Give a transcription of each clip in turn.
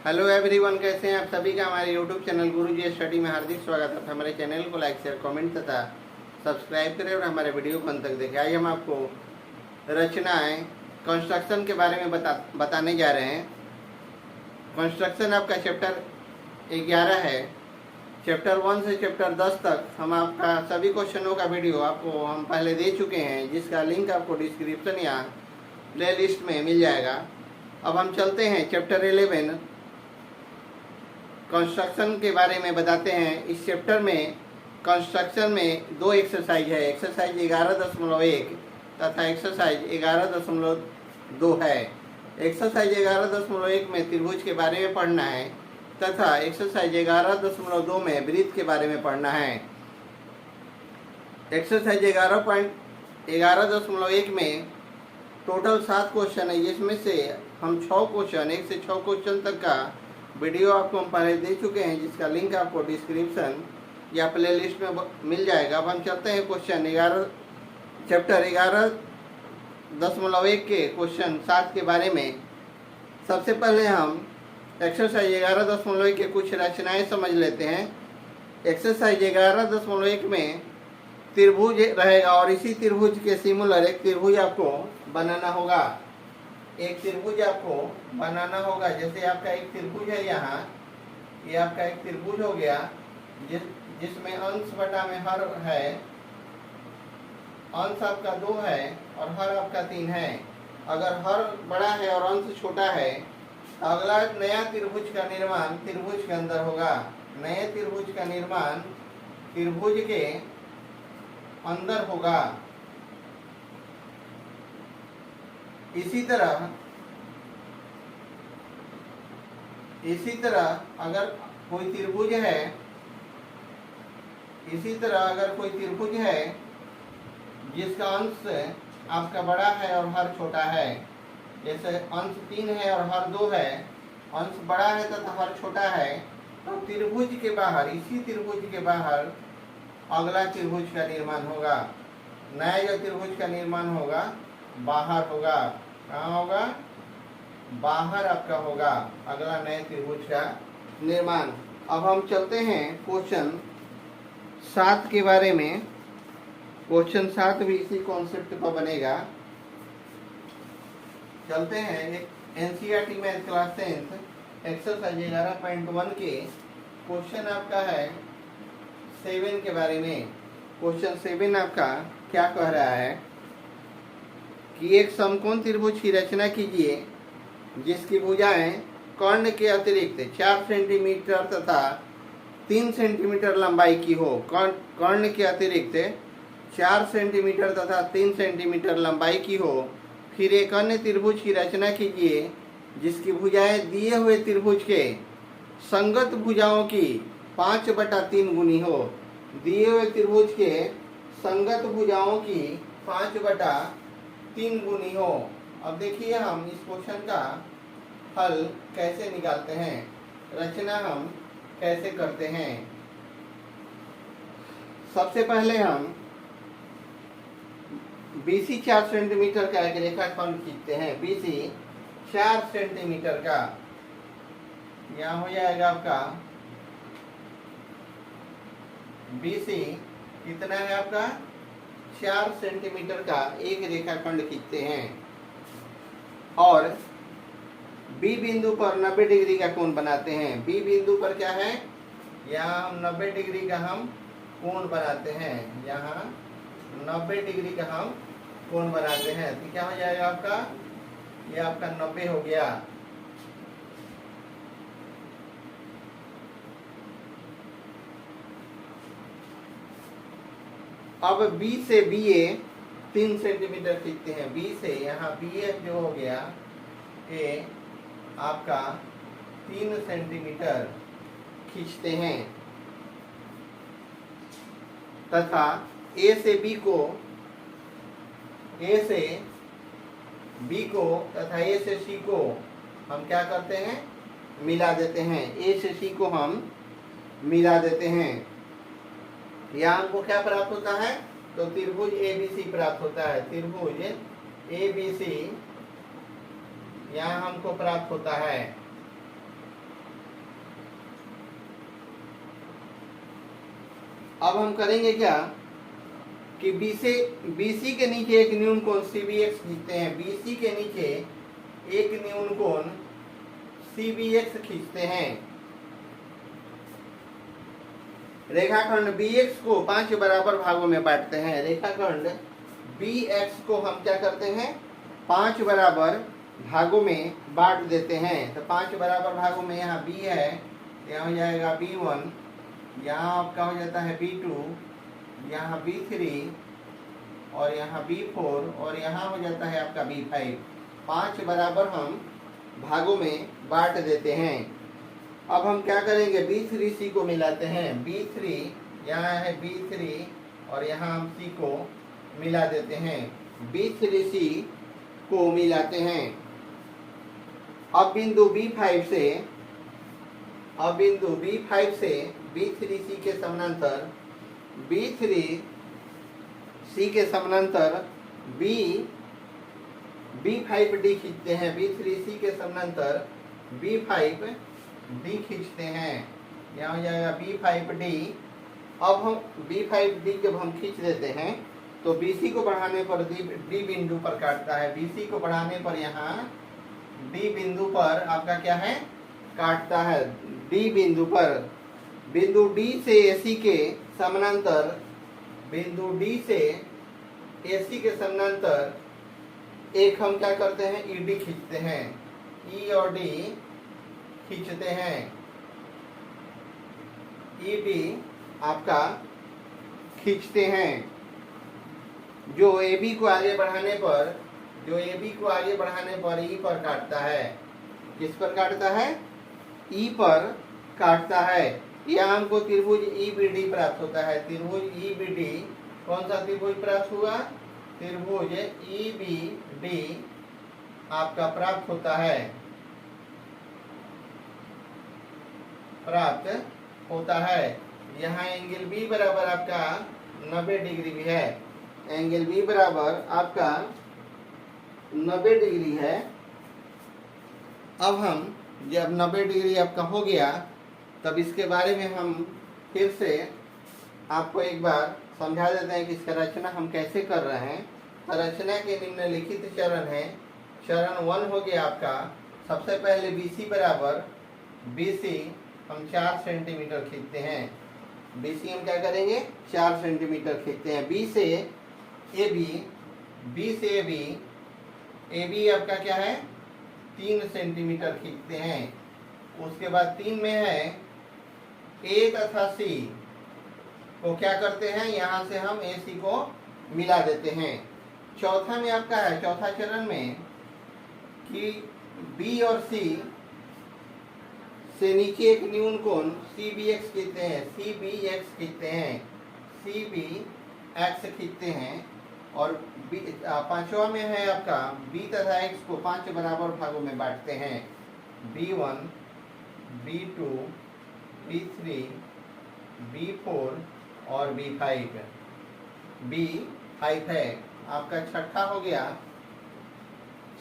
Hello everyone, कैसे हैं आप सभी का हमारे यूट्यूब चैनल गुरुजी स्टडी में हार्दिक स्वागत है। हमारे चैनल को लाइक शेयर कमेंट तथा सब्सक्राइब करें और हमारे वीडियो को अंत तक देखें। आज हम आपको रचनाएं कंस्ट्रक्शन के बारे में बताने जा रहे हैं। कंस्ट्रक्शन आपका चैप्टर 11 है। चैप्टर 1 से चैप्टर 10 तक हम आपका सभी क्वेश्चनों का वीडियो आपको हम पहले दे चुके हैं, जिसका लिंक आपको डिस्क्रिप्शन या प्ले लिस्ट में मिल जाएगा। अब हम चलते हैं चैप्टर 11 कंस्ट्रक्शन के बारे में बताते हैं। इस चैप्टर में कंस्ट्रक्शन में दो एक्सरसाइज है, एक्सरसाइज 11.1 तथा एक्सरसाइज 11.2 है। एक्सरसाइज 11.1 में त्रिभुज के बारे में पढ़ना है तथा एक्सरसाइज 11.2 में वृत्त के बारे में पढ़ना है। एक्सरसाइज 11.1 में टोटल 7 क्वेश्चन है, जिसमें से हम 6 क्वेश्चन 1 से 6 क्वेश्चन तक का वीडियो आपको हम पहले दे चुके हैं, जिसका लिंक आपको डिस्क्रिप्शन या प्ले लिस्ट में मिल जाएगा। अब हम चलते हैं क्वेश्चन चैप्टर 11.1 के क्वेश्चन 7 के बारे में। सबसे पहले हम एक्सरसाइज 11.1 के कुछ रचनाएं समझ लेते हैं। एक्सरसाइज 11.1 में त्रिभुज रहेगा और इसी त्रिभुज के सिमिलर एक त्रिभुज आपको बनाना होगा। एक त्रिभुज आपको बनाना होगा। जैसे आपका एक त्रिभुज है, यहाँ ये आपका एक त्रिभुज हो गया, जिसमें अंश बटा में हर है। अंश आपका 2 है और हर आपका 3 है। अगर हर बड़ा है और अंश छोटा है, अगला नया त्रिभुज का निर्माण त्रिभुज के अंदर होगा। नए त्रिभुज का निर्माण त्रिभुज के अंदर होगा। इसी तरह अगर कोई त्रिभुज है, जिसका अंश आपका बड़ा है और हर छोटा है, जैसे अंश 3 है और हर 2 है, अंश बड़ा है तथा हर छोटा है, तो त्रिभुज के बाहर, इसी त्रिभुज के बाहर अगला त्रिभुज का निर्माण होगा। नया जो त्रिभुज का निर्माण होगा बाहर होगा। कहाँ होगा? बाहर आपका होगा अगला नए त्रिभुज का निर्माण। अब हम चलते हैं क्वेश्चन 7 के बारे में। क्वेश्चन 7 भी इसी कॉन्सेप्ट पर बनेगा। चलते हैं एनसीईआरटी मैथ क्लास 10 एक्सरसाइज 11.1 के क्वेश्चन आपका है 7 के बारे में। क्वेश्चन 7 आपका क्या कह रहा है कि एक समकोण त्रिभुज की रचना कीजिए, जिसकी भुजाएं कर्ण के अतिरिक्त 4 सेंटीमीटर तथा 3 सेंटीमीटर लंबाई की हो। कर्ण के अतिरिक्त 4 सेंटीमीटर तथा 3 सेंटीमीटर लंबाई की हो। फिर एक अन्य त्रिभुज की रचना कीजिए, जिसकी भुजाएं दिए हुए त्रिभुज के संगत भुजाओं की 5/3 गुनी हो। दिए हुए त्रिभुज के संगत भुजाओं की 5/3 गुनी हो। अब देखिए हम इस क्वेश्चन का हल कैसे निकालते हैं, रचना हम कैसे करते हैं। सबसे पहले हम BC 4 सेंटीमीटर का एक रेखाखंड खींचते हैं। BC 4 सेंटीमीटर का, यहाँ हो जाएगा आपका BC कितना है आपका 4 सेंटीमीटर का एक रेखाखंड खींचते हैं और B बिंदु पर 90 डिग्री का कोण बनाते हैं। B बिंदु पर क्या है, यहाँ हम 90 डिग्री का हम कोण बनाते हैं। यहाँ 90 डिग्री का हम कोण बनाते हैं, तो क्या हो जाएगा आपका, ये आपका 90 हो गया। अब B से BA 3 सेंटीमीटर खींचते हैं। B से यहाँ BA जो हो गया, ये आपका 3 सेंटीमीटर खींचते हैं तथा A से B को तथा A से C को हम क्या करते हैं, मिला देते हैं। A से C को हम मिला देते हैं। यहाँ हमको क्या प्राप्त होता है, तो त्रिभुज ABC प्राप्त होता है। त्रिभुज ABC यहाँ हमको प्राप्त होता है। अब हम करेंगे क्या कि BC के नीचे एक न्यून कोण CBX खींचते हैं। BC के नीचे एक न्यून कोण CBX खींचते हैं। रेखाखंड BX को 5 बराबर भागों में बांटते हैं। रेखाखंड BX को हम क्या करते हैं, 5 बराबर भागों में बांट देते हैं। तो 5 बराबर भागों में यहाँ B है, यहाँ हो जाएगा B1, यहाँ आपका हो जाता है B2, यहाँ B3 और यहाँ B4 और यहाँ हो जाता है आपका B5। 5 बराबर हम भागों में बांट देते हैं। अब हम क्या करेंगे, B3C को मिलाते हैं। B3 यहाँ है B3 और यहाँ हम C को मिला देते हैं। B3C को मिलाते हैं। अब बिंदु B5 से B3C के समानांतर B5D खींचते हैं। B3C के समानांतर B5D खींचते हैं। यहाँ हो जाएगा B5D। अब हम B5D जब हम खींच देते हैं तो BC को बढ़ाने पर D बिंदु पर काटता है। BC को बढ़ाने पर यहाँ D बिंदु पर आपका क्या है, काटता है। D बिंदु पर बिंदु D से AC के समानांतर एक हम क्या करते हैं, ED खींचते हैं। E और D खींचते हैं। ED आपका खींचते हैं, जो AB को आगे बढ़ाने पर E पर काटता है। किस पर काटता है, E पर काटता है। यहाँ हमको त्रिभुज EBD प्राप्त होता है। त्रिभुज EBD कौन सा त्रिभुज प्राप्त हुआ, त्रिभुज EBD आपका प्राप्त होता है। यहाँ एंगल B बराबर आपका 90 डिग्री भी है। एंगल B बराबर आपका 90 डिग्री है। अब हम जब 90 डिग्री आपका हो गया तब इसके बारे में हम फिर से आपको एक बार समझा देते हैं कि इसका रचना हम कैसे कर रहे हैं। तो रचना के निम्नलिखित चरण है। चरण 1 हो गया आपका, सबसे पहले BC बराबर BC हम 4 सेंटीमीटर खींचते हैं। BC हम क्या करेंगे, 4 सेंटीमीटर खींचते हैं। B से AB आपका क्या है, 3 सेंटीमीटर खींचते हैं। उसके बाद 3 में है A तथा C को क्या करते हैं, यहाँ से हम AC को मिला देते हैं। चौथा में आपका है, चौथा चरण में कि B और C से नीचे एक न्यून कोण CBX खींचते हैं। और पांचवा में है आपका B तथा X को 5 बराबर भागों में बांटते हैं। B1, B2, B3, B4 और B5 है आपका। छठा हो गया,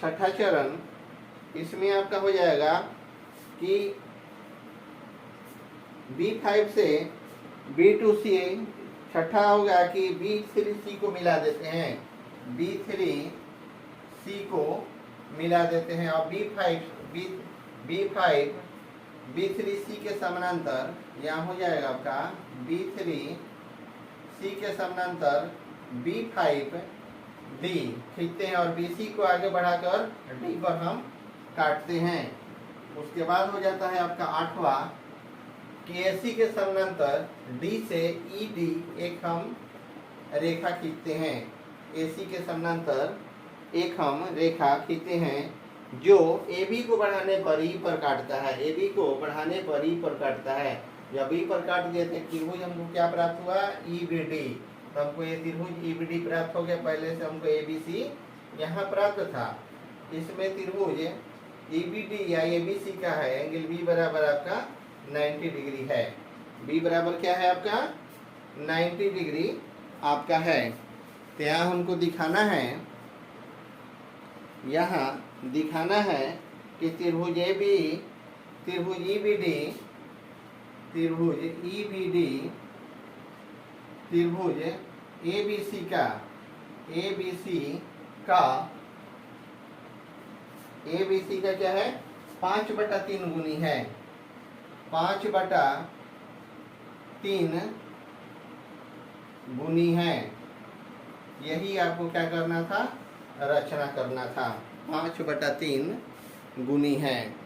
छठा चरण, इसमें आपका हो जाएगा कि B5 से B2C, छठा होगा कि B3C को मिला देते हैं। B3C को मिला देते हैं और B5 B3C के समानांतर यहाँ हो जाएगा आपका B3C के समानांतर B5D खींचते हैं और BC को आगे बढ़ाकर D पर हम काटते हैं। उसके बाद हो जाता है आपका आठवां कि AC के समानांतर D से ED एक हम रेखा खींचते हैं। AC के समानांतर एक हम रेखा खींचते हैं जो AB को बढ़ाने पर E पर काटता है। AB को बढ़ाने पर E पर काटता है। जब E पर काट दिए थे त्रिभुज हमको क्या प्राप्त हुआ, EBD। तो हमको ये त्रिभुज EBD प्राप्त हो गया। पहले से हमको ABC यहाँ प्राप्त था। इसमें त्रिभुज EBD या ABC का है, एंगल B बराबर आपका 90 डिग्री है। B बराबर क्या है आपका, 90 डिग्री आपका है। तो यहाँ हमको दिखाना है कि त्रिभुज EBD त्रिभुज ABC का ABC का क्या है 5/3 गुनी है, 5/3 गुनी है। यही आपको क्या करना था, रचना करना था। 5/3 गुनी है।